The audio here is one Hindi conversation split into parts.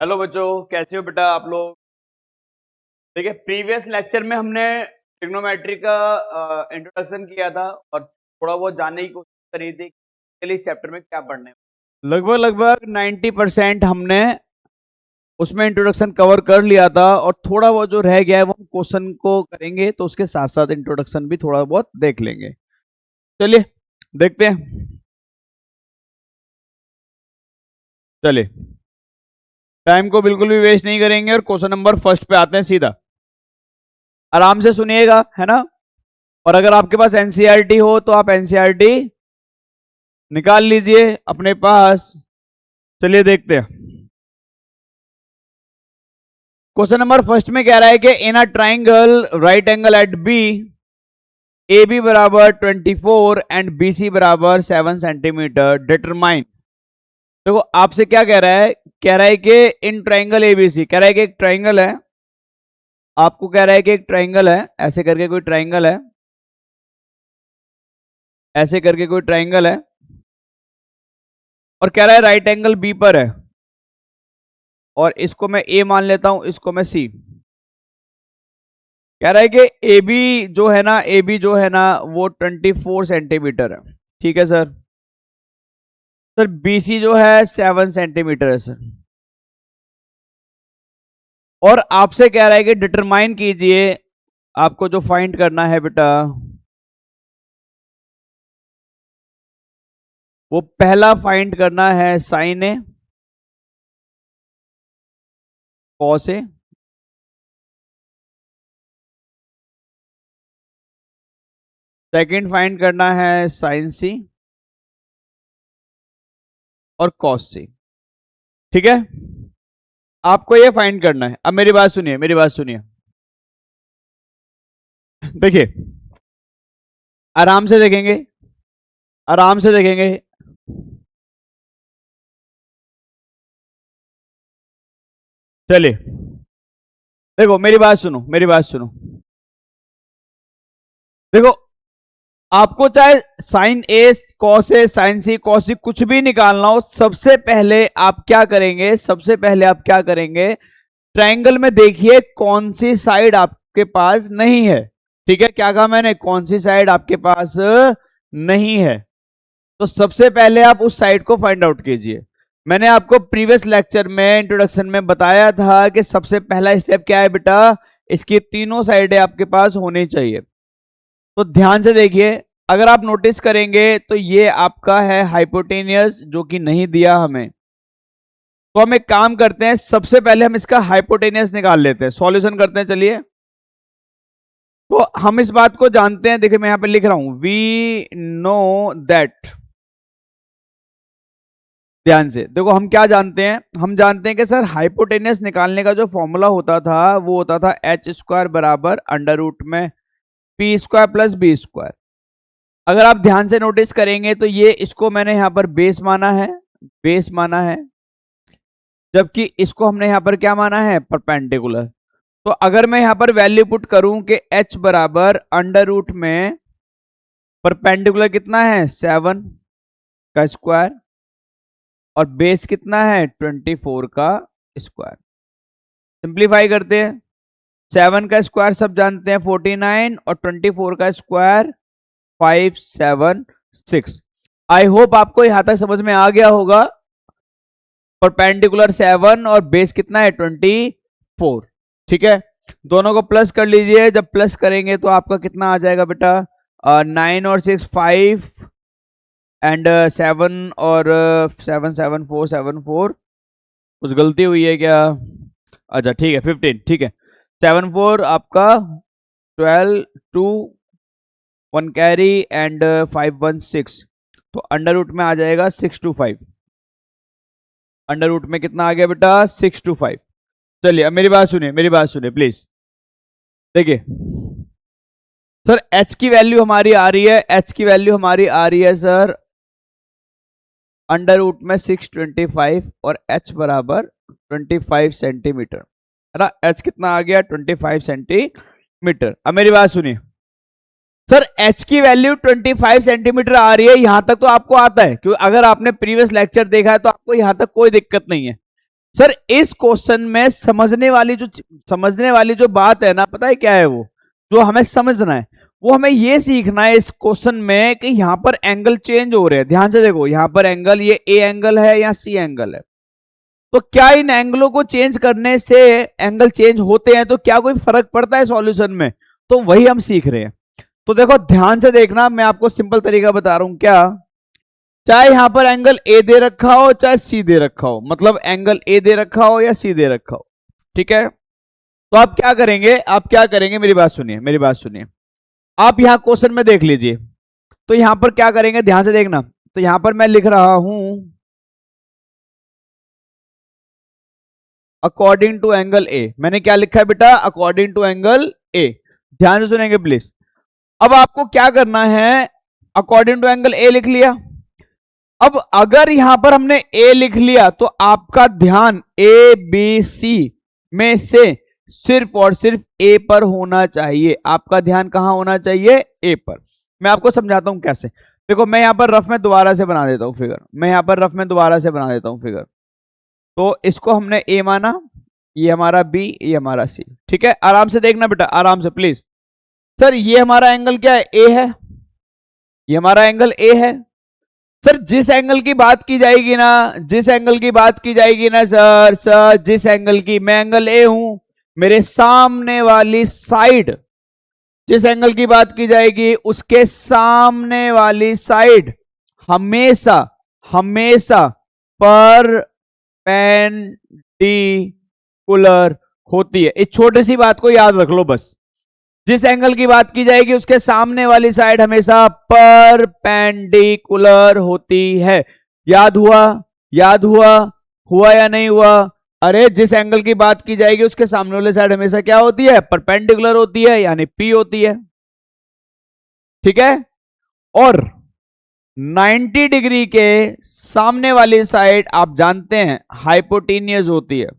हेलो बच्चों, कैसे हो बेटा आप लोग। देखिए, प्रीवियस लेक्चर में हमने ट्रिग्नोमेट्री का इंट्रोडक्शन किया था और थोड़ा बहुत जानने की कोशिश करी थी कि इस चैप्टर में क्या पढ़ने हैं। लगभग 90% हमने उसमें इंट्रोडक्शन कवर कर लिया था और थोड़ा बहुत जो रह गया है वो हम क्वेश्चन को करेंगे, तो उसके साथ साथ इंट्रोडक्शन भी थोड़ा बहुत देख लेंगे। चलिए देखते हैं। चलिए, टाइम को बिल्कुल भी वेस्ट नहीं करेंगे और क्वेश्चन नंबर फर्स्ट पे आते हैं सीधा। आराम से सुनिएगा, है ना। और अगर आपके पास एनसीईआरटी हो तो आप एनसीईआरटी निकाल लीजिए अपने पास। चलिए देखते हैं। क्वेश्चन नंबर फर्स्ट में कह रहा है कि in a triangle right angle at B, A B बराबर 24 एंड बी सी बराबर 7 सेंटीमीटर डिटरमाइन। देखो आपसे क्या कह रहा है, कि इन ट्राइंगल एबीसी, कह रहा है कि एक ट्राइंगल है, आपको कह रहा है कि एक ट्राइंगल है, ऐसे करके कोई ट्राइंगल है, ऐसे करके कोई ट्राइंगल है, और कह रहा है राइट एंगल बी पर है, और इसको मैं ए मान लेता हूं, इसको मैं सी। कह रहा है कि ए बी जो है ना, ए बी जो है ना वो 24 सेंटीमीटर है, ठीक है सर। सर बी सी जो है 7 सेंटीमीटर है सर। और आपसे कह रहा है कि डिटरमाइन कीजिए, आपको जो फाइंड करना है बेटा, वो पहला फाइंड करना है sign A, cos A, second find करना है साइन सी और कॉस सी, ठीक है। आपको ये फाइंड करना है। अब मेरी बात सुनिए, मेरी बात सुनिए, देखिए आराम से देखेंगे, आराम से देखेंगे। चलिए देखो, मेरी बात सुनो, मेरी बात सुनो। देखो, आपको चाहे sign A cos A sign C cos सी कुछ भी निकालना हो, सबसे पहले आप क्या करेंगे, सबसे पहले आप क्या करेंगे, ट्रायंगल में देखिए कौन सी साइड आपके पास नहीं है। ठीक है, क्या कहा मैंने, कौन सी साइड आपके पास नहीं है, तो सबसे पहले आप उस साइड को फाइंड आउट कीजिए। मैंने आपको प्रीवियस लेक्चर में इंट्रोडक्शन में बताया था कि सबसे पहला स्टेप क्या है बेटा, इसकी तीनों साइडें आपके पास होनी चाहिए। तो ध्यान से देखिए, अगर आप नोटिस करेंगे तो ये आपका है हाइपोटेनियस, जो कि नहीं दिया हमें। तो हम एक काम करते हैं, सबसे पहले हम इसका हाइपोटेनियस निकाल लेते हैं, सॉल्यूशन करते हैं। चलिए, तो हम इस बात को जानते हैं, देखिए मैं यहां पे लिख रहा हूं, वी नो दैट। ध्यान से देखो, हम क्या जानते हैं, हम जानते हैं कि सर हाइपोटेनियस निकालने का जो फॉर्मूला होता था वो होता था एच स्क्वायर बराबर अंडर रूट में P square plus B square. अगर आप ध्यान से नोटिस करेंगे तो ये इसको मैंने यहां पर बेस माना है, बेस माना है, जबकि इसको हमने यहां पर क्या माना है, परपेंडिकुलर। तो अगर मैं यहां पर वैल्यू पुट करूं कि h बराबर अंडर रूट में परपेंडिकुलर कितना है 7 का स्क्वायर और बेस कितना है 24 का स्क्वायर, सिंप्लीफाई करते हैं। 7 का स्क्वायर सब जानते हैं 49 और 24 का स्क्वायर 576। आई होप आपको यहां तक समझ में आ गया होगा। परपेंडिकुलर 7 और बेस कितना है 24, ठीक है। दोनों को प्लस कर लीजिए, जब प्लस करेंगे तो आपका कितना आ जाएगा बेटा, 9 और 6 5 एंड 7 और 7 7 4 7 4, कुछ गलती हुई है क्या, अच्छा ठीक है 15, ठीक है। 7 4 आपका 12 2 1 कैरी एंड 5 1 6, तो अंडर रूट में आ जाएगा 6 2 5। अंडर रूट में कितना आ गया बेटा 6 2 5। चलिए अब मेरी बात सुनिए, मेरी बात सुनिए प्लीज। देखिए सर h की वैल्यू हमारी आ रही है, h की वैल्यू हमारी आ रही है सर अंडर रूट में 625 और h बराबर 25 सेंटीमीटर, है ना। h कितना आ गया 25 सेंटीमीटर। अब मेरी बात सुनिए सर, h की वैल्यू 25 सेंटीमीटर आ रही है, यहां तक तो आपको आता है, क्योंकि अगर आपने प्रीवियस लेक्चर देखा है तो आपको यहां तक कोई दिक्कत नहीं है। सर इस क्वेश्चन में समझने वाली जो बात है ना, पता है क्या है? वो जो हमें समझना है, वो हमें ये सीखना है इस क्वेश्चन में कि यहां पर एंगल चेंज हो रहे हैं। ध्यान से देखो, यहां पर एंगल, ये ए एंगल है या सी एंगल है, तो क्या इन एंगलों को चेंज करने से एंगल चेंज होते हैं? तो क्या कोई फर्क पड़ता है सॉल्यूशन में? तो वही हम सीख रहे हैं। तो देखो ध्यान से देखना, मैं आपको सिंपल तरीका बता रहा हूं। क्या, चाहे यहां पर एंगल ए दे रखा हो चाहे सी दे रखा हो, मतलब एंगल ए दे रखा हो या सी दे रखा हो, ठीक है, तो आप क्या करेंगे? मेरी बात सुनिए। आप यहां क्वेश्चन में देख लीजिए, तो यहां पर क्या करेंगे, ध्यान से देखना। तो यहां पर मैं लिख रहा हूं अकॉर्डिंग टू एंगल ए। मैंने क्या लिखा है बेटा? According to angle A. ध्यान से सुनेंगे प्लीज। अब आपको क्या करना है? अकॉर्डिंग टू एंगल ए लिख लिया। अब अगर यहां पर हमने ए लिख लिया तो आपका ध्यान ए बी सी में से सिर्फ और सिर्फ ए पर होना चाहिए। आपका ध्यान कहां होना चाहिए? ए पर। मैं आपको समझाता हूं कैसे। देखो मैं यहां पर रफ में दोबारा से बना देता हूं फिगर। तो इसको हमने ए माना, ये हमारा बी, ये हमारा सी, ठीक है। आराम से देखना बेटा, आराम से प्लीज। सर ये हमारा एंगल क्या है? ए है। ये हमारा एंगल ए है। सर जिस एंगल की बात की जाएगी ना, सर जिस एंगल की, मैं एंगल ए हूं, मेरे सामने वाली साइड, जिस एंगल की बात की जाएगी उसके सामने वाली साइड हमेशा परपेंडिकुलर होती है। इस छोटी सी बात को याद रख लो बस। जिस एंगल की बात की जाएगी उसके सामने वाली साइड हमेशा परपेंडिकुलर होती है। याद हुआ या नहीं हुआ? अरे जिस एंगल की बात की जाएगी उसके सामने वाली साइड हमेशा क्या होती है? परपेंडिकुलर होती है, यानी पी होती है, ठीक है। और 90 डिग्री के सामने वाली साइड आप जानते हैं हाइपोटेनियस होती है।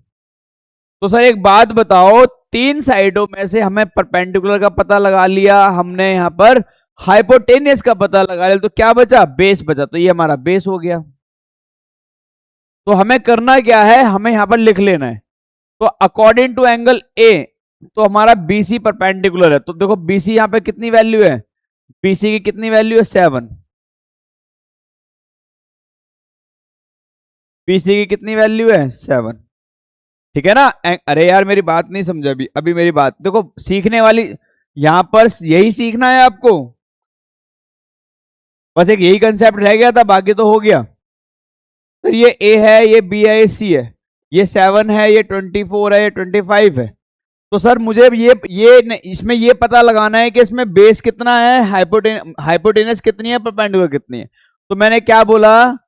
तो सर एक बात बताओ, तीन साइडों में से हमें परपेंडिकुलर का पता लगा लिया, हमने यहां पर हाइपोटेनियस का पता लगा लिया, तो क्या बचा? बेस बचा। तो ये हमारा बेस हो गया। तो हमें करना क्या है? हमें यहां पर लिख लेना है। तो अकॉर्डिंग टू एंगल ए, तो हमारा बीसी परपेंडिकुलर है। तो देखो बीसी यहां पे कितनी वैल्यू है? बीसी की कितनी वैल्यू है? 7। बीसी की कितनी वैल्यू है? 7, ठीक है ना। अरे यार मेरी बात नहीं समझा अभी मेरी बात देखो, सीखने वाली यहां पर यही सीखना है आपको, बस एक यही कंसेप्ट रह गया था, बाकी तो हो गया। तो ये ए है, ये बी है, ये सी है, ये 7 है, ये 24 है, ये 25 है। तो सर मुझे इसमें ये पता लगाना है कि इसमें बेस कितना है, हाइपोटेनस कितनी है, परपेंडिकुलर कितनी है। तो मैंने क्या बोला?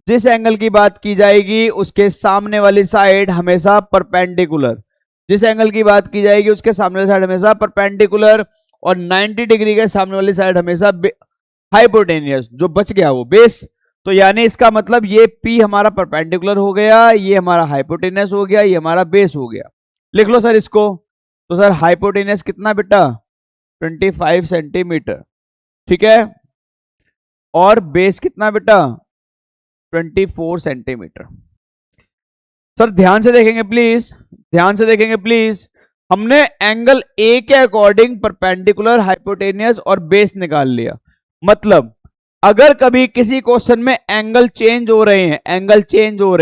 जिस एंगल की बात की जाएगी उसके सामने वाली साइड हमेशा परपेंडिकुलर, जिस एंगल की बात की जाएगी उसके सामने वाली साइड हमेशा परपेंडिकुलर, और 90 डिग्री के सामने वाली साइड हमेशा हाइपोटेनियस, जो बच गया वो बेस। तो यानी इसका मतलब ये P हमारा परपेंडिकुलर हो गया, ये हमारा हाइपोटेनियस हो गया, ये हमारा बेस हो गया। लिख लो सर इसको। तो सर हाइपोटेनियस कितना बेटा? 25 सेंटीमीटर, ठीक है। और बेस कितना बेटा? 24 सेंटीमीटर। सर ध्यान से देखेंगे प्लीज, हमने एंगल ए के अकॉर्डिंग परपेंडिकुलर, हाइपोटेनियस और बेस निकाल लिया। मतलब अगर कभी किसी क्वेश्चन में एंगल चेंज हो रहे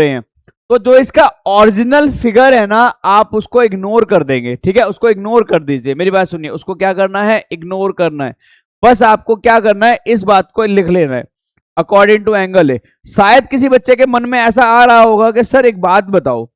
हैं, तो जो इसका ओरिजिनल फिगर है ना, आप उसको इग्नोर कर देंगे, ठीक है। उसको इग्नोर कर दीजिए, मेरी बात सुनिए, उसको क्या करना है? इग्नोर करना है। बस आपको क्या करना है? इस बात को लिख लेना है, अकॉर्डिंग टू एंगल है। शायद किसी बच्चे के मन में ऐसा आ रहा होगा कि सर एक बात बताओ,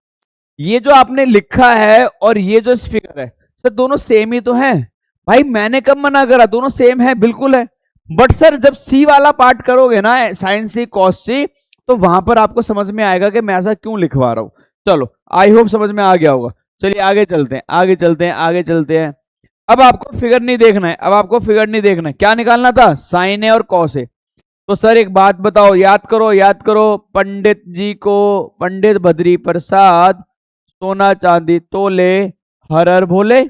ये जो आपने लिखा है और ये जो फिगर है, सर दोनों सेम ही तो हैं। भाई मैंने कब मना करा? दोनों सेम है, बिल्कुल है। बट सर जब सी वाला पार्ट करोगे ना, साइन सी कॉस सी, तो वहां पर आपको समझ में आएगा कि मैं ऐसा क्यों लिखवा रहा हूं। चलो आई होप समझ में आ गया होगा। चलिए आगे चलते हैं। अब आपको फिगर नहीं देखना है, क्या निकालना था? साइन है और कॉस है। तो सर एक बात बताओ, याद करो, पंडित जी को, पंडित बद्री प्रसाद सोना चांदी तोले, हर हर भोले।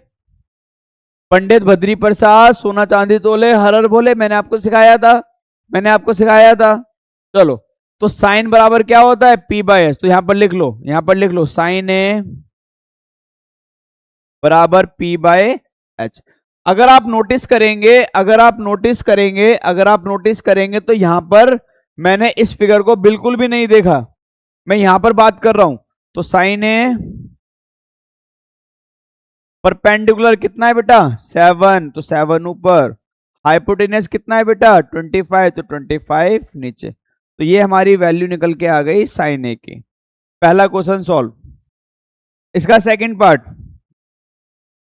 पंडित बद्री प्रसाद सोना चांदी तोले, हर हर भोले, मैंने आपको सिखाया था। चलो तो साइन बराबर क्या होता है P बाय एच। तो यहां पर लिख लो, यहां पर लिख लो साइन ए बराबर P बाय एच। अगर आप नोटिस करेंगे, अगर आप नोटिस करेंगे, अगर आप नोटिस करेंगे तो यहां पर मैंने इस फिगर को बिल्कुल भी नहीं देखा, मैं यहां पर बात कर रहा हूं। तो साइन ए परपेंडिकुलर कितना है बेटा 7, तो 7 ऊपर। हाइपोटेनस कितना है बेटा 25, तो 25 नीचे। तो ये हमारी वैल्यू निकल के आ गई साइन ए की। पहला क्वेश्चन सॉल्व। इसका सेकंड पार्ट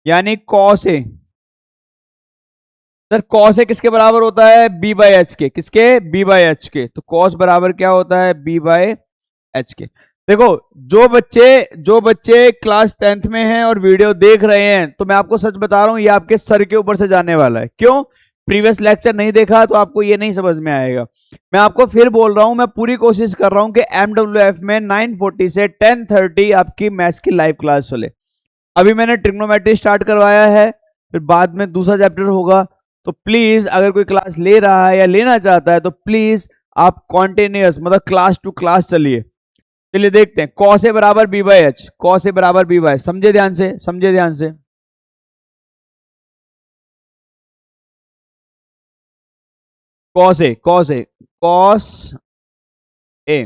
यानी cos A. Sir cos A किसके बराबर होता है बी बाई एच के। किसके बी बाई एच के। तो कॉस बराबर क्या होता है बी बाई एच के। देखो जो बच्चे क्लास 10th में हैं और वीडियो देख रहे हैं, तो मैं आपको सच बता रहा हूं ये आपके सर के ऊपर से जाने वाला है। क्यों? प्रीवियस लेक्चर नहीं देखा तो आपको ये नहीं समझ में आएगा। मैं आपको फिर बोल रहा हूं, मैं पूरी कोशिश कर रहा हूं कि MWF में 9:40 से 10:30 आपकी मैथ्स की लाइव क्लास चले। अभी मैंने ट्रिग्नोमेट्री स्टार्ट करवाया है, फिर बाद में दूसरा चैप्टर होगा। तो प्लीज अगर कोई क्लास ले रहा है या लेना चाहता है तो प्लीज आप कॉन्टिन्यूअस मतलब क्लास टू क्लास चलिए। चलिए देखते हैं कॉस ए बराबर B by H. Cos A बराबर बी बाई, समझे ध्यान से, समझे ध्यान से। कॉस ए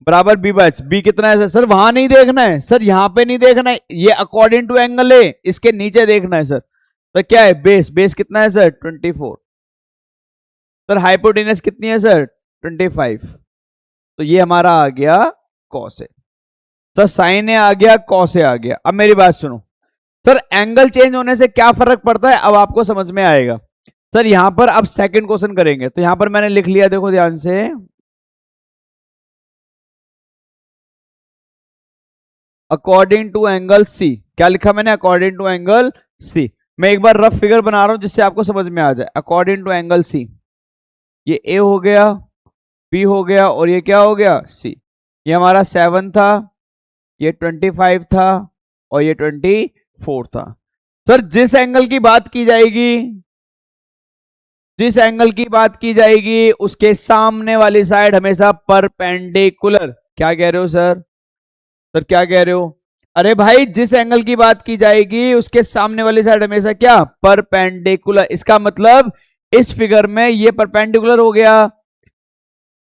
बराबर बी बाई एच। बी कितना है सर? वहां नहीं देखना है सर, यहां पे नहीं देखना है, ये अकॉर्डिंग टू एंगल है, इसके नीचे देखना है सर। तो क्या है बेस? बेस कितना है सर 24। सर हाइपोटेनस कितनी है सर 25। तो ये हमारा आ गया कॉस ए। सर साइन ए आ गया, कॉस ए आ गया। अब मेरी बात सुनो सर, एंगल चेंज होने से क्या फर्क पड़ता है अब आपको समझ में आएगा। सर यहां पर अब सेकंड क्वेश्चन करेंगे, तो यहां पर मैंने लिख लिया, देखो ध्यान से, अकॉर्डिंग टू एंगल सी। क्या लिखा मैंने? According to angle C. मैं एक बार रफ फिगर बना रहा हूं जिससे आपको समझ में आ जाए। अकॉर्डिंग टू एंगल सी, ये ए हो गया, बी हो गया, और ये क्या हो गया सी। ये हमारा 7 था, ये 25 था, और ये 24 था। सर जिस एंगल की बात की जाएगी, जिस एंगल की बात की जाएगी उसके सामने वाली साइड हमेशा परपेंडिकुलर। क्या कह रहे हो सर? सर क्या कह रहे हो? अरे भाई जिस एंगल की बात की जाएगी उसके सामने वाली साइड हमेशा क्या? परपेंडिकुलर। इसका मतलब इस फिगर में ये परपेंडिकुलर हो गया।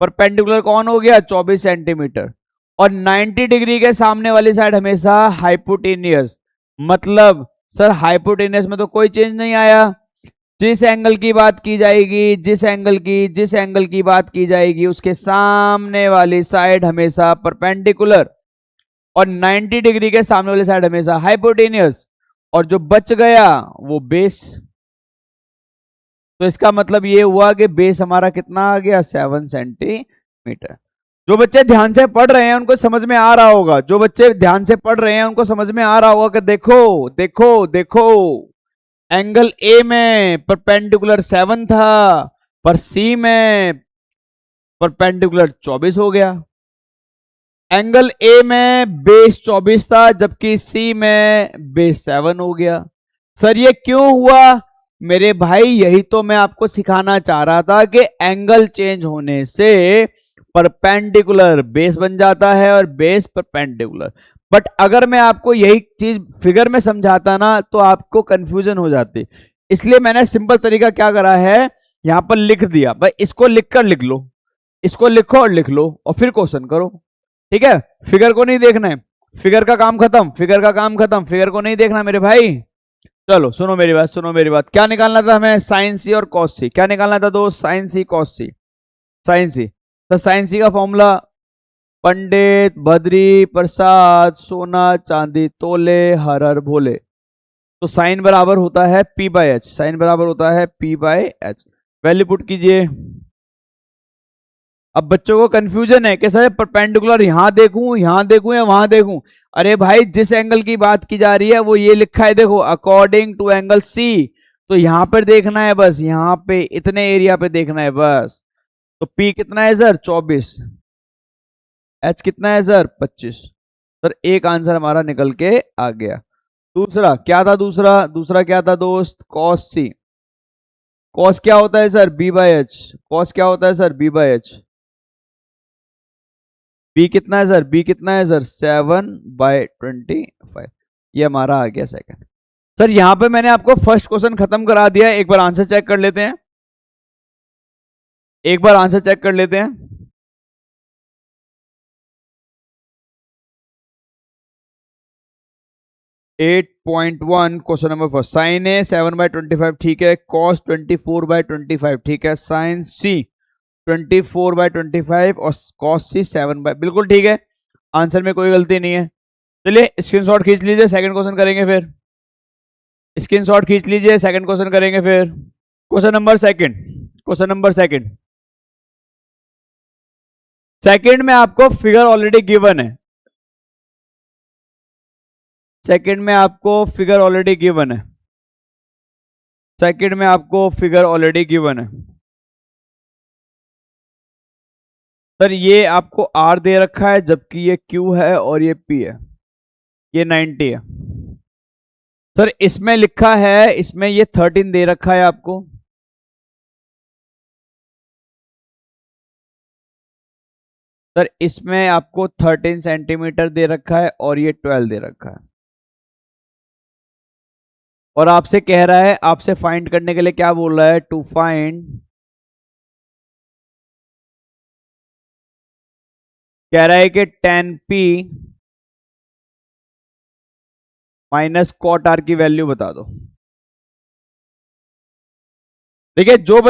परपेंडिकुलर कौन हो गया? 24 सेंटीमीटर। और 90 डिग्री के सामने वाली साइड हमेशा हाइपोटेनियस। मतलब सर हाइपोटेनियस में तो कोई चेंज नहीं आया। जिस एंगल की बात की जाएगी, जिस एंगल की बात की जाएगी उसके सामने वाली साइड हमेशा परपेंडिकुलर, और 90 डिग्री के सामने वाली साइड हमेशा हाइपोटेनियस, और जो बच गया वो बेस। तो इसका मतलब ये हुआ कि बेस हमारा कितना आ गया 7 सेंटीमीटर। जो बच्चे ध्यान से पढ़ रहे हैं उनको समझ में आ रहा होगा, जो बच्चे ध्यान से पढ़ रहे हैं उनको समझ में आ रहा होगा कि देखो देखो देखो, एंगल ए में परपेंडिकुलर 7 था, पर सी में परपेंडिकुलर 24 हो गया। एंगल ए में बेस 24 था जबकि सी में बेस 7 हो गया। सर ये क्यों हुआ? मेरे भाई यही तो मैं आपको सिखाना चाह रहा था कि एंगल चेंज होने से परपेंडिकुलर बेस बन जाता है और बेस परपेंडिकुलर। बट अगर मैं आपको यही चीज फिगर में समझाता ना तो आपको कंफ्यूजन हो जाती। इसलिए मैंने सिंपल तरीका क्या करा है, यहां पर लिख दिया। भाई इसको लिखकर लिख लो, इसको लिखो और लिख लो और फिर क्वेश्चन करो। ठीक है, फिगर को नहीं देखना है, फिगर का काम खत्म, फिगर का काम खत्म, फिगर को नहीं देखना मेरे भाई। चलो सुनो मेरी बात, सुनो मेरी बात। क्या निकालना था हमें? साइन सी और कॉस सी। क्या निकालना था दोस्त? साइन सी कॉस सी। साइन सी, तो साइन सी का फॉर्मूला पंडित बद्री प्रसाद सोना चांदी तोले हर हर भोले। तो साइन बराबर होता है पी बाई एच। साइन बराबर होता है P by H. Value put कीजिए। अब बच्चों को कंफ्यूजन है कि सर परपेंडिकुलर यहां देखूं या वहां देखूं। अरे भाई जिस एंगल की बात की जा रही है वो ये लिखा है, देखो अकॉर्डिंग टू एंगल सी। तो यहां पर देखना है, बस यहां पे इतने एरिया पे देखना है बस। तो P कितना है सर 24, H कितना है सर 25। सर एक आंसर हमारा निकल के आ गया। दूसरा क्या था? दूसरा क्या था दोस्त? कॉस सी। कॉस क्या होता है sir? B by H. Cos क्या होता है sir? B by H. B कितना है सर, बी कितना है सर, 7/25, ये हमारा आ गया सेकंड। सर यहां पे मैंने आपको फर्स्ट क्वेश्चन खत्म करा दिया है, एक बार आंसर चेक कर लेते हैं, एक बार आंसर चेक कर लेते हैं। 8.1 क्वेश्चन नंबर फर्स्ट, साइन ए 7/25 ठीक है, कॉस 24/25 ठीक है, साइन सी 24/25 और कॉस सी 7 बिल्कुल ठीक है, आंसर में कोई गलती नहीं है। चलिए स्क्रीनशॉट खींच लीजिए, सेकंड क्वेश्चन करेंगे फिर, स्क्रीनशॉट खींच लीजिए, सेकंड क्वेश्चन करेंगे फिर। Question number second, question number second, second में आपको फिगर ऑलरेडी गिवन है, सेकंड में आपको फिगर ऑलरेडी गिवन है, सेकंड में आपको फिगर ऑलरेडी गिवन है। सर ये आपको R दे रखा है, जबकि ये Q है और ये P है, ये 90 है। सर इसमें लिखा है, इसमें ये 13 दे रखा है आपको, सर इसमें आपको 13 सेंटीमीटर दे रखा है और ये 12 दे रखा है, और आपसे कह रहा है, आपसे फाइंड करने के लिए क्या बोल रहा है, टू फाइंड, कह रहा है कि 10p माइनस कॉट आर की वैल्यू बता दो। देखिए जो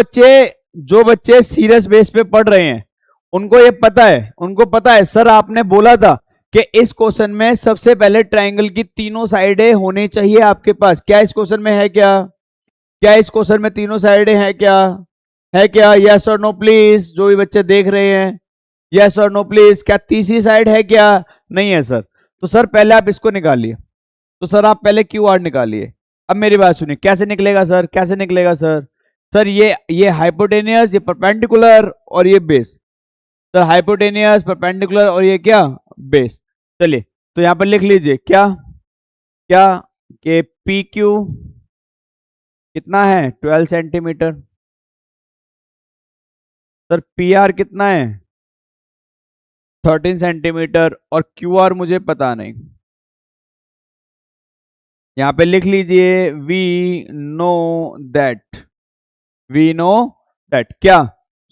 बच्चे सीरियस बेस पे पढ़ रहे हैं उनको ये पता है, उनको पता है सर आपने बोला था कि इस क्वेश्चन में सबसे पहले ट्रायंगल की तीनों साइडें होनी चाहिए आपके पास। क्या इस क्वेश्चन में है, क्या क्या इस क्वेश्चन में तीनों साइडें हैं क्या, है क्या, यस और नो प्लीज, जो भी बच्चे देख रहे हैं यस और नो प्लीज, क्या तीसरी साइड है क्या, नहीं है सर, तो सर पहले आप इसको निकालिए, तो सर आप पहले क्यू आर निकालिए। अब मेरी बात सुनिए, कैसे निकलेगा सर, कैसे निकलेगा सर, सर ये हाइपोटेनियस, ये परपेंडिकुलर और ये बेस, सर हाइपोटेनियस परपेंडिकुलर और ये क्या, बेस। चलिए तो यहां पर लिख लीजिए क्या क्या कि पी क्यू कितना है 12 सेंटीमीटर, सर पी आर कितना है 13 सेंटीमीटर, और क्यू आर मुझे पता नहीं, यहां पे लिख लीजिए we know that, we know that क्या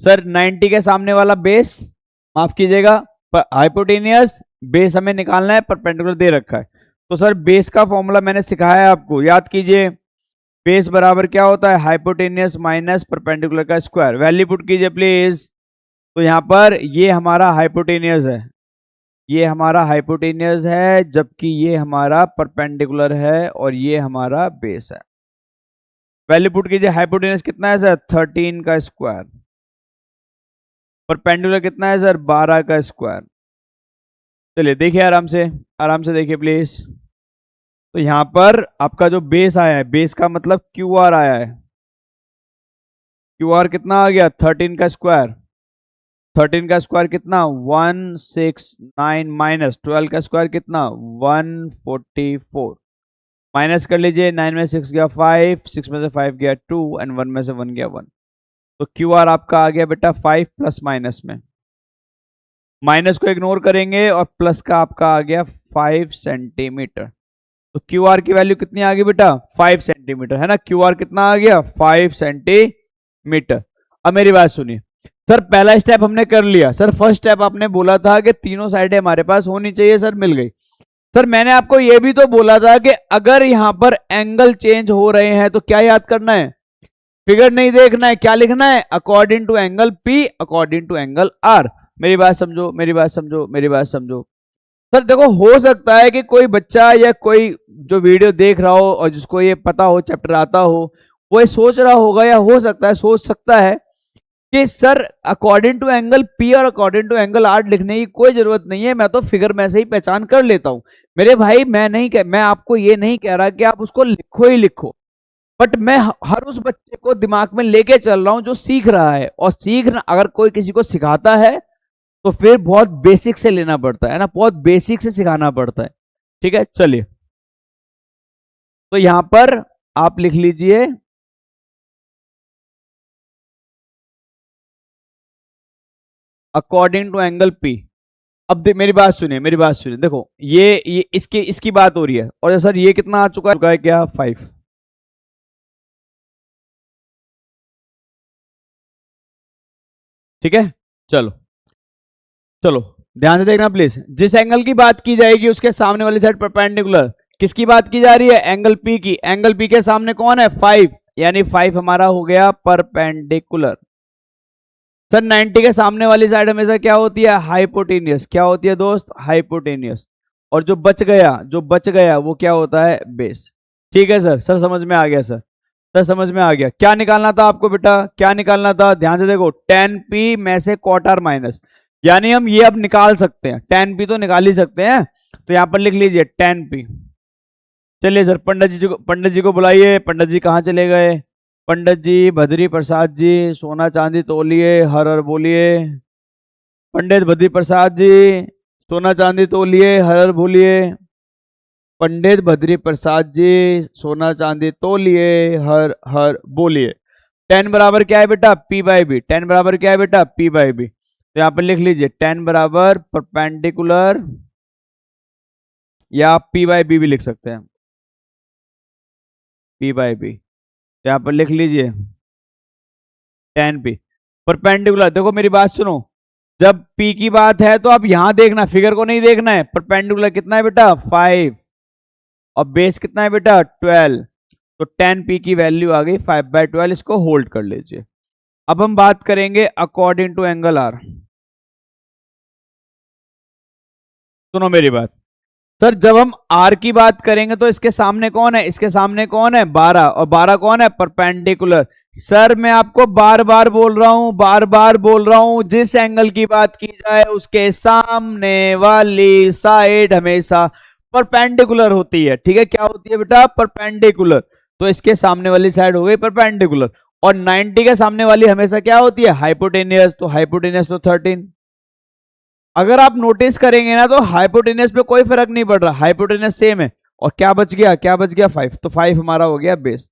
सर 90 के सामने वाला बेस, माफ कीजिएगा हाइपोटेनियस, बेस हमें निकालना है, परपेंडिकुलर दे रखा है, तो सर बेस का फॉर्मूला मैंने सिखाया है आपको, याद कीजिए, बेस बराबर क्या होता है, हाइपोटेनियस माइनस परपेंडिकुलर का स्क्वायर, वैल्यू पुट कीजिए प्लीज। तो यहां पर ये हमारा हाइपोटेनियस है, ये हमारा हाइपोटेनियस है, जबकि ये हमारा परपेंडिकुलर है और ये हमारा बेस है। वैल्यू पुट कीजिए, हाइपोटेनियस कितना है सर 13 का स्क्वायर, परपेंडिकुलर कितना है सर 12 का स्क्वायर। चलिए देखिए आराम से देखिए प्लीज। तो यहां पर आपका जो बेस आया है, बेस का मतलब क्यू आर आया है, क्यू आर कितना आ गया 13 का स्क्वायर, 13 का स्क्वायर कितना 169 माइनस 12 का स्क्वायर कितना 144, माइनस कर लीजिए, 9 में 6 गया 5, 6 में से 5 गया 2 एंड 1 में से 1 गया 1, तो क्यू आर आपका आ गया बेटा 5 प्लस माइनस में, माइनस को इग्नोर करेंगे और प्लस का आपका आ गया 5 सेंटीमीटर, तो क्यू आर की वैल्यू कितनी आ गई बेटा 5 सेंटीमीटर, है ना, क्यू आर कितना आ गया 5 सेंटीमीटर। अब मेरी बात सुनिए सर, पहला स्टेप हमने कर लिया, सर फर्स्ट स्टेप आपने बोला था कि तीनों साइडें हमारे पास होनी चाहिए, सर मिल गई। सर मैंने आपको यह भी तो बोला था कि अगर यहां पर एंगल चेंज हो रहे हैं तो क्या याद करना है, फिगर नहीं देखना है, क्या लिखना है, according to angle P according to angle R. मेरी बात समझो, मेरी बात समझो, मेरी बात समझो। सर देखो हो सकता है कि कोई बच्चा या कोई जो वीडियो देख रहा हो और जिसको ये पता हो, चैप्टर आता हो, वो ये सोच रहा होगा या हो सकता है सोच सकता है कि sir according to angle P और अकॉर्डिंग टू एंगल आर लिखने की कोई जरूरत नहीं है, मैं तो फिगर में से ही पहचान कर लेता हूं। मेरे भाई मैं आपको ये नहीं कह रहा कि आप उसको लिखो ही लिखो, बट मैं हर उस बच्चे को दिमाग में लेके चल रहा हूं जो सीख रहा है, और सीखना अगर कोई किसी को सिखाता है तो फिर बहुत बेसिक से लेना पड़ता है ना, बहुत बेसिक से सिखाना पड़ता है, ठीक है। चलिए तो यहां पर आप लिख लीजिए अकॉर्डिंग टू एंगल पी। अब मेरी बात सुनिए, मेरी बात सुनिए, देखो ये इसकी बात हो रही है, और सर ये कितना आ चुका है क्या 5। ठीक है, चलो चलो, ध्यान से देखना प्लीज। जिस एंगल की बात की जाएगी उसके सामने वाली साइड परपेंडिकुलर, किसकी बात की जा रही है, एंगल पी की। एंगल पी के सामने कौन है 5, यानी 5 हमारा हो गया परपेंडिकुलर। सर 90 के सामने वाली साइड हमेशा क्या होती है, हाइपोटेनियस। क्या होती है दोस्त, हाइपोटेनियस। और जो बच गया, जो बच गया वो क्या होता है, बेस। ठीक है सर, सर समझ में आ गया सर, सर समझ में आ गया। क्या निकालना था आपको बेटा, क्या निकालना था, ध्यान से देखो, टेन पी में से कॉट आर माइनस, यानी हम ये अब निकाल सकते हैं, टेन पी तो निकाल ही सकते हैं। तो यहां पर लिख लीजिए टेन पी। चलिए सर, पंडित जी को बुलाइए। पंडित जी कहाँ चले गए, पंडित जी, बद्री प्रसाद जी, सोना चांदी तोलिए, हर हर बोलिए। पंडित बद्री प्रसाद जी, सोना चांदी तोलिए, हर हर बोलिए। पंडित बद्री प्रसाद जी, सोना चांदी तोलिए, हर हर बोलिए। टेन बराबर क्या है बेटा, पी बाई बी। टेन बराबर क्या है बेटा, पी बाई बी। तो यहां पर लिख लीजिए टेन बराबर परपेंडिकुलर, या आप पी बाई बी भी लिख सकते हैं, पी बाई बी। तो यहां पर लिख लीजिए टेन पी परपेंडिकुलर। देखो मेरी बात सुनो, जब पी की बात है तो आप यहां देखना, फिगर को नहीं देखना है। परपेंडिकुलर कितना है बेटा 5, और बेस कितना है बेटा 12। तो टेन पी की वैल्यू आ गई 5/12, इसको होल्ड कर लीजिए। अब हम बात करेंगे अकॉर्डिंग टू एंगल आर। सुनो मेरी बात, सर जब हम आर की बात करेंगे तो इसके सामने कौन है, इसके सामने कौन है 12, और 12 कौन है, परपेंडिकुलर। सर मैं आपको बार बार बोल रहा हूं, बार बार बोल रहा हूं, जिस एंगल की बात की जाए उसके सामने वाली साइड हमेशा परपेंडिकुलर होती है। ठीक है, क्या होती है बेटा, परपेंडिकुलर। तो इसके सामने वाली साइड हो गई परपेंडिकुलर, और 90 के सामने वाली हमेशा क्या होती है, हाइपोटेनियस। तो हाइपोटेनियस तो 13। अगर आप नोटिस करेंगे ना तो हाइपोटेनियस पे कोई फर्क नहीं पड़ रहा, हाइपोटेनियस सेम है। और क्या बच गया, क्या बच गया 5। तो 5 हमारा हो गया बेस।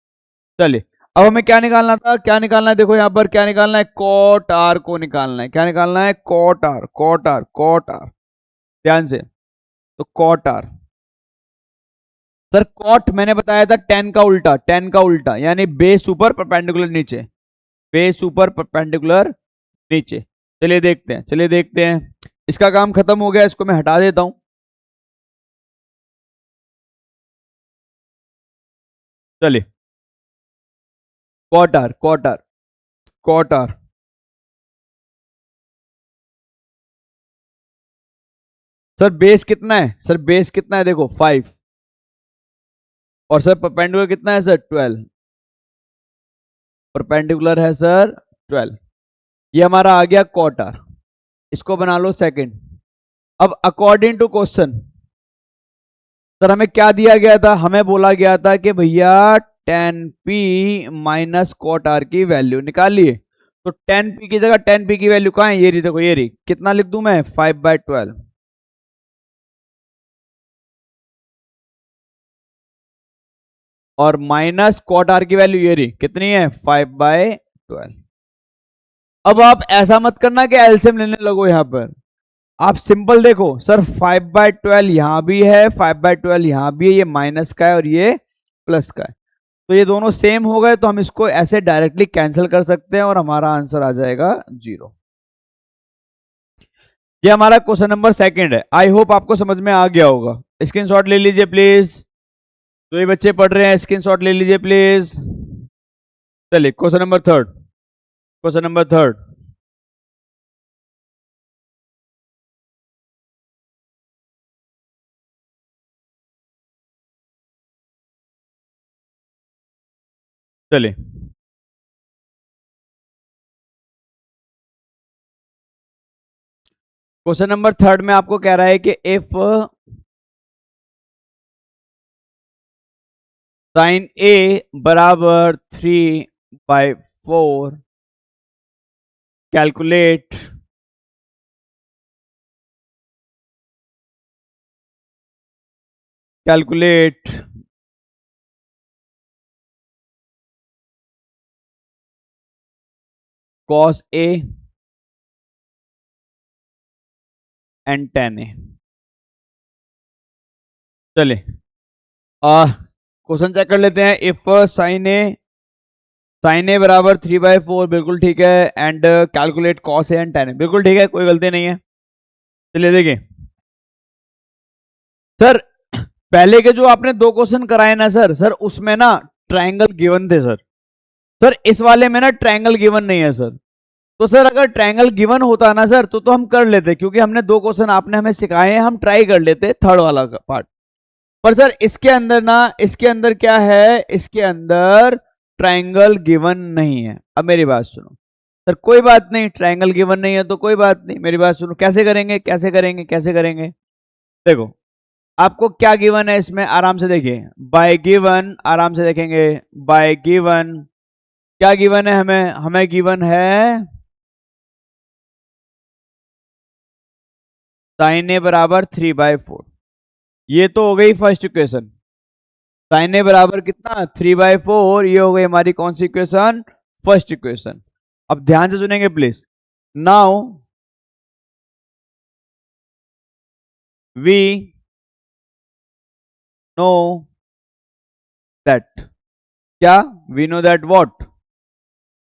चलिए, अब हमें क्या निकालना था, क्या निकालना है, देखो यहां पर क्या निकालना है, कॉट आर को निकालना है। क्या निकालना है, cot R, cot R, cot R. ध्यान से, तो कॉट आर। सर कॉट मैंने बताया था टेन का उल्टा, टेन का उल्टा, यानी बेस ऊपर परपेंडिकुलर नीचे, बेस ऊपर परपेंडिकुलर नीचे। चलिए देखते हैं, चलिए देखते हैं। इसका काम खत्म हो गया, इसको मैं हटा देता हूं। चलिए, quarter quarter quarter. Sir base कितना है, सर बेस कितना है, देखो 5, और सर परपेंडिकुलर कितना है सर 12, परपेंडिकुलर है सर 12। ये हमारा आ गया क्वार्टर, इसको बना लो सेकंड। अब अकॉर्डिंग टू क्वेश्चन, सर हमें क्या दिया गया था, हमें बोला गया था कि भैया tan P minus cot R की वैल्यू निकालिए। तो टेन पी की जगह टेन पी की वैल्यू कहाँ है, ये रही, देखो ये रही। कितना लिख दूं मैं, 5/12, और माइनस कॉट आर की वैल्यू ये रही, कितनी है 5/12। अब आप ऐसा मत करना कि एलसीएम लेने लगो यहां पर, आप सिंपल देखो सर, 5/12 यहां भी है, 5/12 यहां भी है, ये माइनस का है और ये प्लस का है। तो ये दोनों सेम हो गए, तो हम इसको ऐसे डायरेक्टली कैंसिल कर सकते हैं और हमारा आंसर आ जाएगा 0। ये हमारा क्वेश्चन नंबर सेकंड है। आई होप आपको समझ में आ गया होगा। स्क्रीनशॉट ले लीजिए प्लीज, जो ये बच्चे पढ़ रहे हैं स्क्रीनशॉट ले लीजिए प्लीज। चलिए question number third, question number third. चलिए, क्वेश्चन नंबर थर्ड में आपको कह रहा है कि इफ साइन ए बराबर 3/4, calculate calculate cos A and tan a। चले क्वेश्चन चेक कर लेते हैं। इफ sin a बराबर 3/4, बिल्कुल ठीक है। And calculate cos a and tan a, बिल्कुल ठीक है, कोई गलती नहीं है। चलिए देखिए सर, पहले के जो आपने दो क्वेश्चन कराए ना सर उसमें ना ट्रायंगल गिवन थे सर इस वाले में ना ट्रायंगल गिवन नहीं है सर। तो सर अगर ट्रायंगल गिवन होता ना सर तो हम कर लेते, क्योंकि हमने दो क्वेश्चन आपने हमें सिखाए हैं, हम ट्राई कर लेते थर्ड वाला पार्ट। पर सर इसके अंदर ना, इसके अंदर क्या है, इसके अंदर ट्रायंगल गिवन नहीं है। अब मेरी बात सुनो सर, कोई बात नहीं, ट्रायंगल गिवन नहीं है तो कोई बात नहीं, मेरी बात सुनो। कैसे करेंगे कैसे करेंगे कैसे करेंगे, देखो आपको क्या गिवन है इसमें, आराम से देखिए। बाय गिवन, आराम से देखेंगे, बाय गिवन क्या गिवन है हमें गिवन है sin a बराबर 3/4। ये तो हो गई फर्स्ट इक्वेशन। sin a बराबर कितना 3/4, ये हो गई हमारी कौन सी इक्वेशन, फर्स्ट इक्वेशन। अब ध्यान से सुनेंगे please. Now we know that, क्या वी नो दैट व्हाट,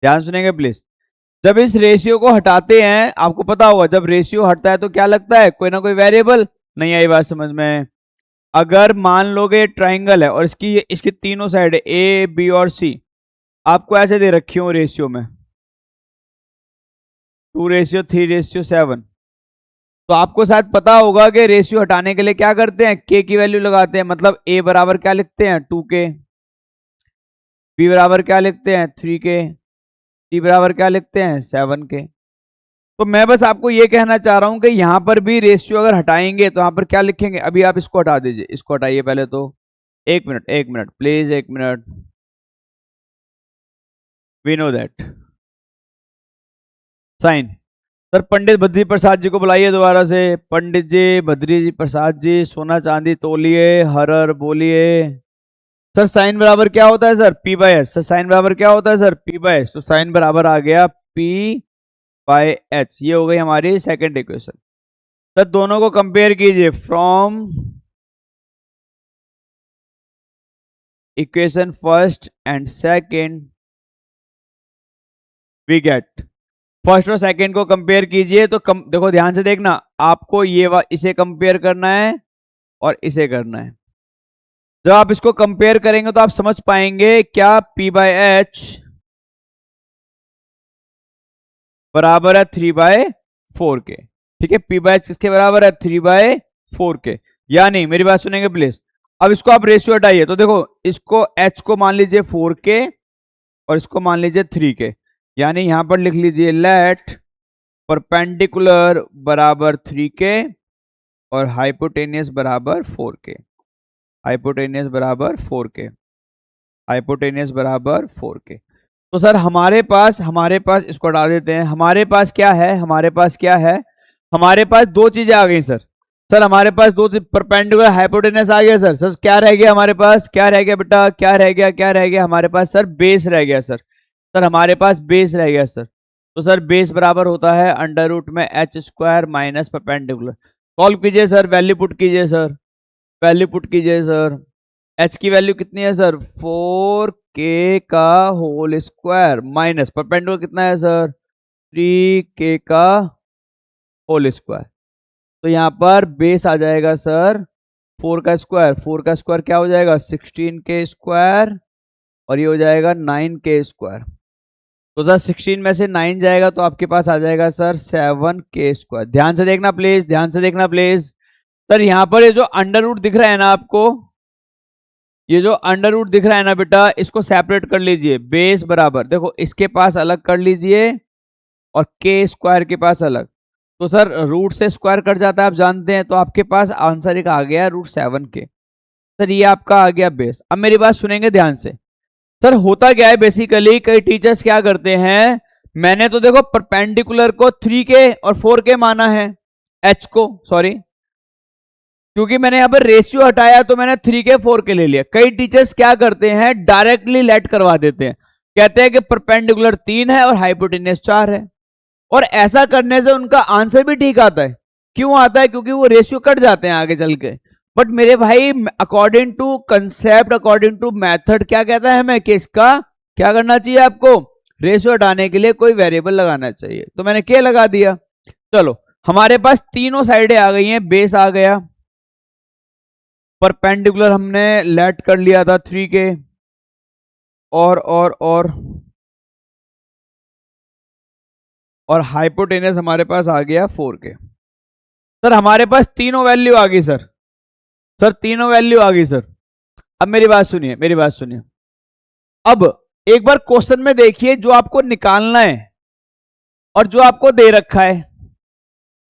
ध्यान सुनेंगे प्लीज। जब इस रेशियो को हटाते हैं, आपको पता होगा जब रेशियो हटता है तो क्या लगता है, कोई ना कोई वेरिएबल। नहीं आई बात समझ में। अगर मान लोगे ट्राइंगल है और इसकी तीनों साइड ए बी और सी आपको ऐसे दे रखी हो रेशियो में 2:3:7, तो आपको शायद पता होगा कि रेशियो हटाने के लिए क्या करते हैं, के की वैल्यू लगाते हैं। मतलब ए बराबर क्या लिखते हैं 2k, बी बराबर क्या लिखते हैं 3k, सी बराबर क्या लिखते हैं 7k। तो मैं बस आपको ये कहना चाह रहा हूं कि यहां पर भी रेशियो अगर हटाएंगे तो यहां पर क्या लिखेंगे, अभी आप इसको हटा दीजिए, इसको हटाइए पहले तो। एक मिनट प्लीज, एक minute. We know that sign. Sir Pandit Badri Prasad ji को बुलाइए दोबारा से। पंडित जी, बद्री जी, प्रसाद जी, सोना चांदी तोलिए, हर हर बोलिए। सर साइन बराबर क्या होता है सर, p/s। सर साइन बराबर क्या होता है सर, p/s। तो साइन बराबर आ गया p/h। ये हो गई हमारी सेकंड इक्वेशन। सर दोनों को कंपेयर कीजिए। From equation first and second we get, first और सेकंड को कंपेयर कीजिए तो देखो ध्यान से देखना, आपको ये इसे कंपेयर करना है और इसे करना है। जब आप इसको कंपेयर करेंगे तो आप समझ पाएंगे क्या p/h बराबर है 3/4 के। ठीक है, p/h किसके बराबर है 3/4 के। यानी मेरी बात सुनेंगे प्लीज। अब इसको आप रेशियो हटाइए तो देखो, इसको h को मान लीजिए 4k और इसको मान लीजिए 3k। यानी यहां पर लिख लीजिए लेट परपेंडिकुलर बराबर 3k और हाइपोटेनियस बराबर 4k। हाइपोटेनियस बराबर 4k, हाइपोटेनियस बराबर 4k। तो सर हमारे पास इसको हटा देते हैं। हमारे पास क्या है, हमारे पास क्या है, हमारे पास दो चीजें आ गई सर हमारे पास दो चीज, परपेंडिकुलर हाइपोटेनस आ गया सर क्या रह गया हमारे पास, क्या रह गया बेटा, क्या रह गया हमारे पास सर, बेस रह गया सर हमारे पास बेस रह गया सर। तो सर बेस बराबर होता है अंडर रूट में h² माइनस परपेंडिकुलर। सॉल्व कीजिए सर, वैल्यू पुट कीजिए सर, वैल्यू पुट कीजिए सर। h की वैल्यू कितनी है सर 4k का होल स्क्वायर माइनस परपेंडिकुलर कितना है सर 3k का होल स्क्वायर। तो यहाँ पर बेस आ जाएगा सर 4 का स्क्वायर, 4 का स्क्वायर क्या हो जाएगा 16k स्क्वायर और ये हो जाएगा 9k स्क्वायर। तो सर 16 में से 9 जाएगा तो आपके पास आ जाएगा सर 7k स्क्वायर। ध्यान से देखना प्लीज, ध्यान से देखना प्लीज। सर यहाँ पर ये जो अंडर रूट दिख रहा है ना आपको, ये जो अंडर रूट दिख रहा है ना बेटा, इसको सेपरेट कर लीजिए। बेस बराबर देखो इसके पास अलग कर लीजिए और के स्क्वायर के पास अलग। तो सर रूट से स्क्वायर कट जाता है आप जानते हैं, तो आपके पास आंसर एक आ गया √7k। सर ये आपका आ गया बेस। अब मेरी बात सुनेंगे ध्यान से। सर होता क्या है बेसिकली, कई टीचर्स क्या करते हैं, मैंने तो देखो परपेंडिकुलर को 3k और 4k माना है, h को सॉरी, क्योंकि मैंने यहां पर रेशियो हटाया तो मैंने 3k 4k ले लिया। कई टीचर्स क्या करते हैं डायरेक्टली लेट करवा देते हैं, कहते हैं कि परपेंडिकुलर 3 है और हाइपोटेनियस 4 है, और ऐसा करने से उनका आंसर भी ठीक आता है। क्यों आता है? क्योंकि वो रेशियो कट जाते हैं आगे चल के। बट मेरे भाई according to concept, according to method क्या कहता है हमें कि इसका क्या करना चाहिए? आपको रेशियो हटाने के लिए कोई वेरिएबल लगाना चाहिए, तो मैंने के लगा दिया। चलो हमारे पास तीनों साइडें आ गई हैं, बेस आ गया, परपेंडिकुलर हमने लेट कर लिया था 3 के, और हाइपोटेनस हमारे पास आ गया 4 के। सर हमारे पास तीनों वैल्यू आ गई सर तीनों वैल्यू आ गई सर। अब मेरी बात सुनिए, मेरी बात सुनिए। अब एक बार क्वेश्चन में देखिए, जो आपको निकालना है और जो आपको दे रखा है,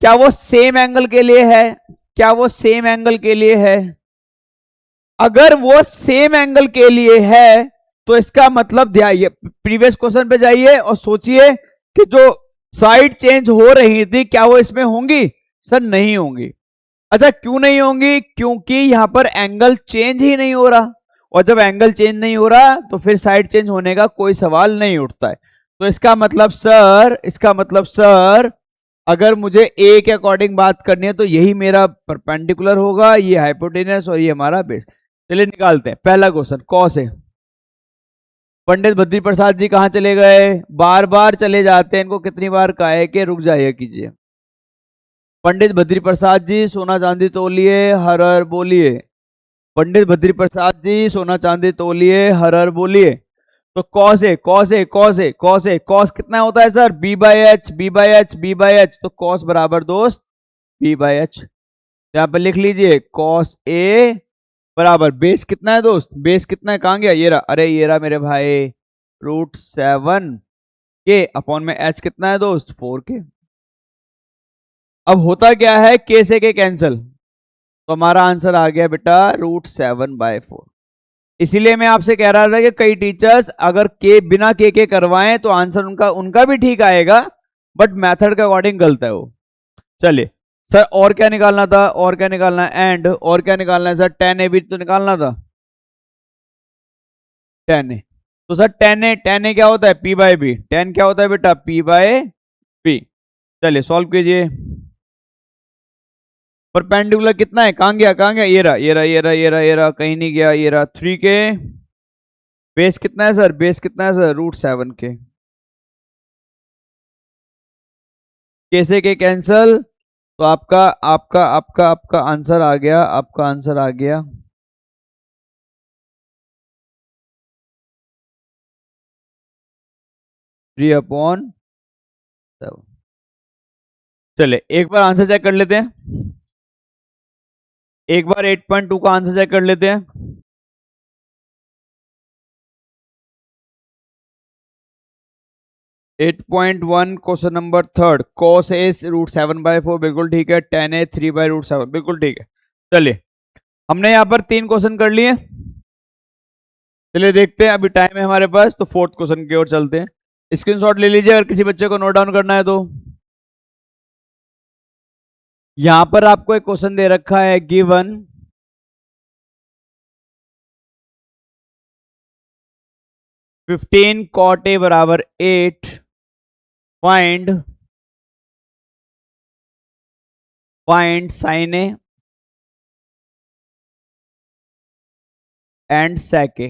क्या वो सेम एंगल के लिए है? क्या वो सेम एंगल के लिए है? अगर वो सेम एंगल के लिए है तो इसका मतलब प्रीवियस क्वेश्चन पे जाइए और सोचिए कि जो साइड चेंज हो रही थी क्या वो इसमें होंगी? सर नहीं होंगी। अच्छा क्यों नहीं होंगी? क्योंकि यहां पर एंगल चेंज ही नहीं हो रहा, और जब एंगल चेंज नहीं हो रहा तो फिर साइड चेंज होने का कोई सवाल नहीं उठता है। तो इसका मतलब सर अगर मुझे ए के अकॉर्डिंग बात करनी है तो यही मेरा परपेंडिकुलर होगा, ये हाइपोटेनस और ये हमारा बेस। चलिए निकालते हैं पहला क्वेश्चन। कॉस है, पंडित बद्री प्रसाद जी कहां चले गए? बार बार चले जाते हैं, इनको कितनी बार कहा है कि रुक जाइए कीजिए। पंडित बद्री प्रसाद जी सोना चांदी तोलिए, हर हर बोलिए। पंडित बद्री प्रसाद जी सोना चांदी तोलिए, हर हर बोलिए। तो कॉस है, कॉस है, कॉस है, कॉस है, कॉस कितना होता है sir? B by H, B by H, B by H. तो कॉस बराबर दोस्त बी बाई एच। यहां पर लिख लीजिए कॉस ए बराबर बेस कितना है दोस्त? बेस कितना है? कहां गया? ये रहा, अरे ये रहा मेरे भाई, √7 के अपॉन में एच कितना है दोस्त? 4 के। अब होता क्या है, के से के कैंसिल, तो हमारा आंसर आ गया बेटा √7/4। इसीलिए मैं आपसे कह रहा था कि कई टीचर्स अगर के बिना के करवाएं तो आंसर उनका भी ठीक आएगा, बट मेथड के अकॉर्डिंग गलत है वो। चलिए सर और क्या निकालना था? और क्या निकालना है? एंड और क्या निकालना है सर? tan ए भी तो निकालना था, tan ए। तो सर tan ए क्या होता है? p by B. tan क्या होता है बेटा? p by B. चलिए सॉल्व कीजिए। परपेंडिकुलर कितना है? कहां गया? कहां गया? ये रहा, ये रहा, ये रहा, ये रहा, ये रहा, कहीं नहीं गया, ये रहा 3 के। बेस कितना है सर? बेस कितना है सर? √7 के। कैसे के कैंसल, तो आपका आपका आपका आपका आंसर आ गया, आपका आंसर आ गया 3/7। चले एक बार आंसर चेक कर लेते हैं, एक बार 8.2 का आंसर चेक कर लेते हैं। At point one question number 3 cos a √7/4 बिल्कुल ठीक है, tan a 3/√7 बिल्कुल ठीक है। चलिए हमने यहाँ पर 3 क्वेश्चन कर लिए। चलिए देखते हैं, अभी टाइम है हमारे पास, तो 4th क्वेश्चन की ओर चलते हैं। स्क्रीनशॉट ले लीजिए अगर किसी बच्चे को नोट डाउन करना है तो। यहां पर आपको एक क्वेश्चन दे रखा है, गिवन 15 cot a बराबर 8, find sin a and sec a।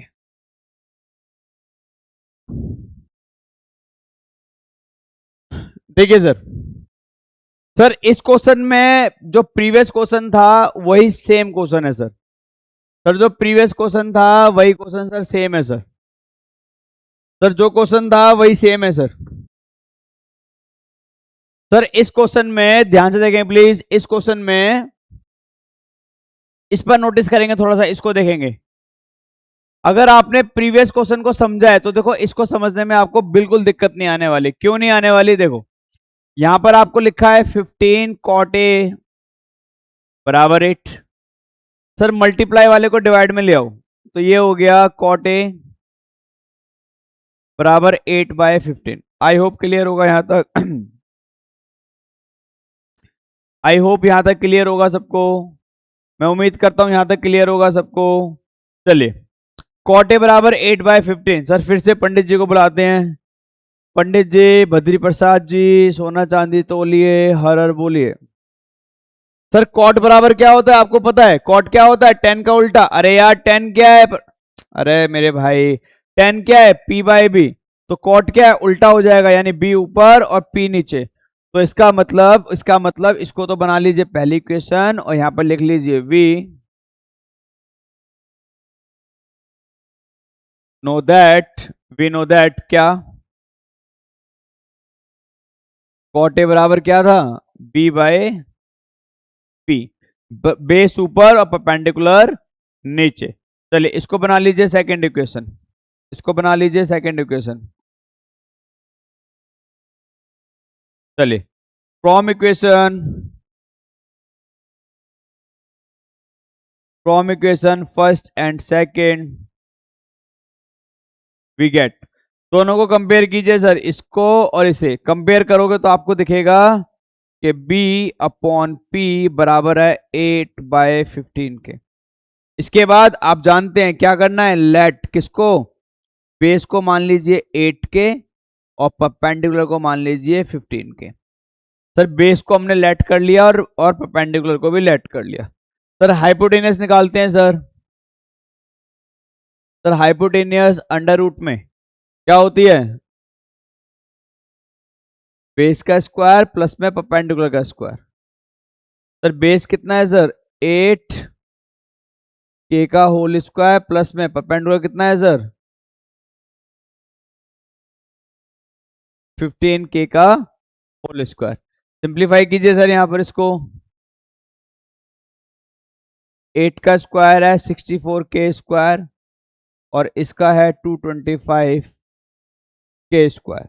देखिए सर इस क्वेश्चन में जो प्रीवियस क्वेश्चन था वही सेम क्वेश्चन है सर। सर जो प्रीवियस क्वेश्चन था वही क्वेश्चन सर सेम है सर। सर जो क्वेश्चन था वही सेम है सर। सर इस क्वेश्चन में ध्यान से देखें प्लीज, इस क्वेश्चन में इस पर नोटिस करेंगे, थोड़ा सा इसको देखेंगे। अगर आपने प्रीवियस क्वेश्चन को समझा है तो देखो इसको समझने में आपको बिल्कुल दिक्कत नहीं आने वाली। क्यों नहीं आने वाली? देखो यहां पर आपको लिखा है 15 cot a बराबर 8। सर मल्टीप्लाई वाले को डिवाइड में ले आओ, तो ये हो गया cot a बराबर 8/15। आई होप क्लियर होगा यहां तक। आई होप यहां तक क्लियर होगा सबको, मैं उम्मीद करता हूं यहां तक क्लियर होगा सबको। चलिए cot a बराबर 8/15। सर फिर से पंडित जी को बुलाते हैं। पंडित जी, बद्री प्रसाद जी, सोना चांदी तोलिए, हर हर बोलिए। सर कॉट बराबर क्या होता है आपको पता है? कॉट क्या होता है? 10 का उल्टा। अरे यार 10 क्या है? अरे मेरे भाई 10 क्या है? P by B. तो कॉट क्या है? उल्टा हो जाएगा, यानी B ऊपर और P नीचे। तो इसका मतलब इसको तो बना लीजिए पहली इक्वेशन और यहां पर लिख लीजिए V नो दैट क्या कॉट ए बराबर क्या था? B bye P। बेस ऊपर और परपेंडिकुलर नीचे। चलिए इसको बना लीजिए सेकंड इक्वेशन। इसको बना लीजिए सेकंड इक्वेशन। चलिए from equation first and second we get. दोनों को कंपेयर कीजिए सर, इसको और इसे कंपेयर करोगे तो आपको दिखेगा कि B अपॉन P बराबर है 8/15 के। इसके बाद आप जानते हैं क्या करना है, लेट किसको? बेस को मान लीजिए 8 के और परपेंडिकुलर को मान लीजिए 15 के। सर बेस को हमने लेट कर लिया और परपेंडिकुलर को भी लेट कर लिया। सर हाइपोटेनियस निकालते हैं sir. Sir hypotenuse under root में क्या होती है? बेस का स्क्वायर प्लस में परपेंडिकुलर का स्क्वायर। सर बेस कितना है सर? 8 के का होल स्क्वायर प्लस में परपेंडिकुलर कितना है सर? 15 के का होल स्क्वायर। सिंप्लीफाई कीजिए सर यहां पर इसको। 8 का स्क्वायर है 64 के स्क्वायर और इसका है 225 के स्क्वायर।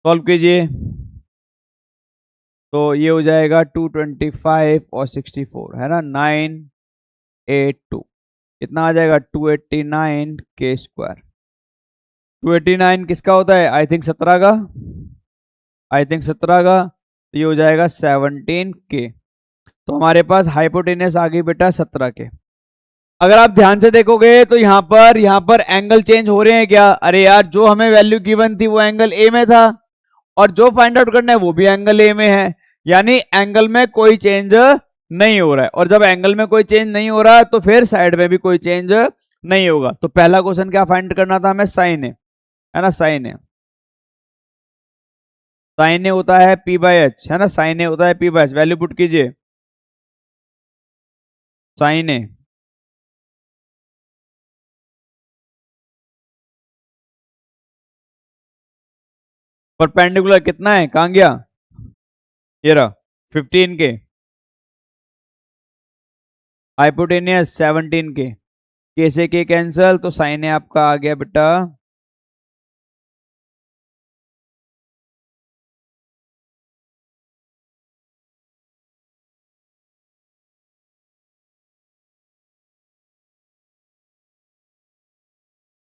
सॉल्व कीजिए तो ये हो जाएगा 225 और 64 है ना, 982। कितना आ जाएगा? 289 के स्क्वायर। 289 किसका होता है? आई थिंक 17 का। तो ये हो जाएगा 17 के। तो हमारे पास हाइपोटेनस आ गई बेटा 17 के। अगर आप ध्यान से देखोगे तो यहां पर एंगल चेंज हो रहे हैं क्या? अरे यार जो हमें वैल्यू गिवन थी वो एंगल ए में था और जो फाइंड आउट करना है वो भी एंगल ए में है, यानी एंगल में कोई चेंज नहीं हो रहा है। और जब एंगल में कोई चेंज नहीं हो रहा है तो फिर साइड में भी कोई चेंज नहीं होगा। तो पहला क्वेश्चन क्या फाइंड करना था हमें? साइन ए, है ना, साइन ए। साइन ए होता है P बाई एच, है ना, साइन ए होता है P by H. Value put कीजिए साइन ए। परपेंडिकुलर कितना है? कहां गया? ये रहा 15 के। हाइपोटेनियस 17 के से के कैंसल, तो साइन ए आपका आ गया बेटा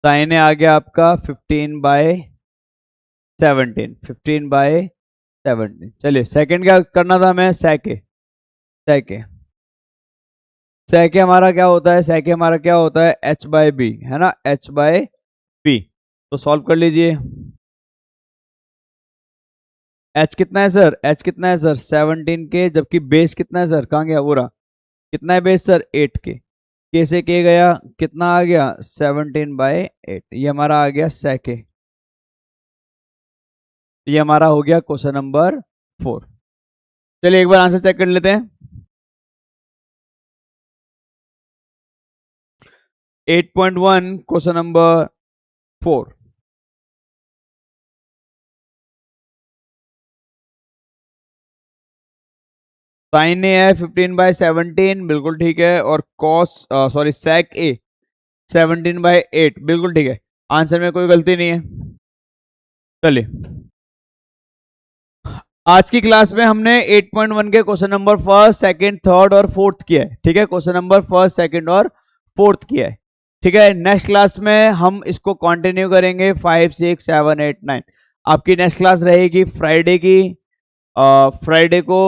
साइन ए आ गया आपका 15/17। चलिए सेकंड क्या करना था हमें? सेके। सेके सेके हमारा क्या होता है? सेके हमारा क्या होता है? h बाई बी, है ना, h बाई बी। तो सॉल्व कर लीजिए। h कितना है सर? h कितना है सर? 17 के, जबकि बेस कितना है सर? कहाँ गया? पूरा कितना है बेस सर? 8 के से के गया, कितना आ गया? 17/8। ये हमारा आ गया सेके। ये हमारा हो गया क्वेश्चन नंबर 4। चलिए एक बार आंसर चेक कर लेते हैं। 8.1 क्वेश्चन नंबर 4। साइन ए है 15/17, बिल्कुल ठीक है। और कॉस सॉरी सेक ए 17/8, बिल्कुल ठीक है। आंसर में कोई गलती नहीं है। चलिए आज की क्लास में हमने 8.1 के question number first, second, third और फोर्थ किया है। ठीक है, क्वेश्चन नंबर फर्स्ट, सेकंड और फोर्थ किया है। ठीक है, नेक्स्ट क्लास में हम इसको कंटिन्यू करेंगे 5, 6, 7, 8, 9। आपकी नेक्स्ट क्लास रहेगी फ्राइडे की। फ्राइडे को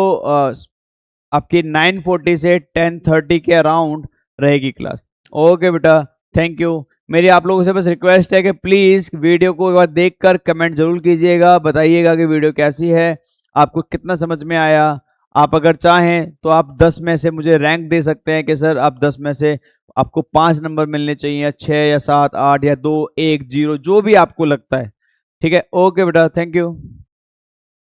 आपकी 9:40 से 10:30 के अराउंड रहेगी क्लास। ओके बेटा, थैंक यू। मेरी आप लोगों से बस रिक्वेस्ट है कि प्लीज़ वीडियो को एक बार देखकर कमेंट जरूर कीजिएगा, बताइएगा कि वीडियो कैसी है, आपको कितना समझ में आया। आप अगर चाहें तो आप 10 में से मुझे रैंक दे सकते हैं कि सर आप 10 में से आपको 5 नंबर मिलने चाहिए, या 6 या 7 8 या 2 1 0, जो भी आपको लगता है। ठीक है, ओके बेटा, थैंक यू।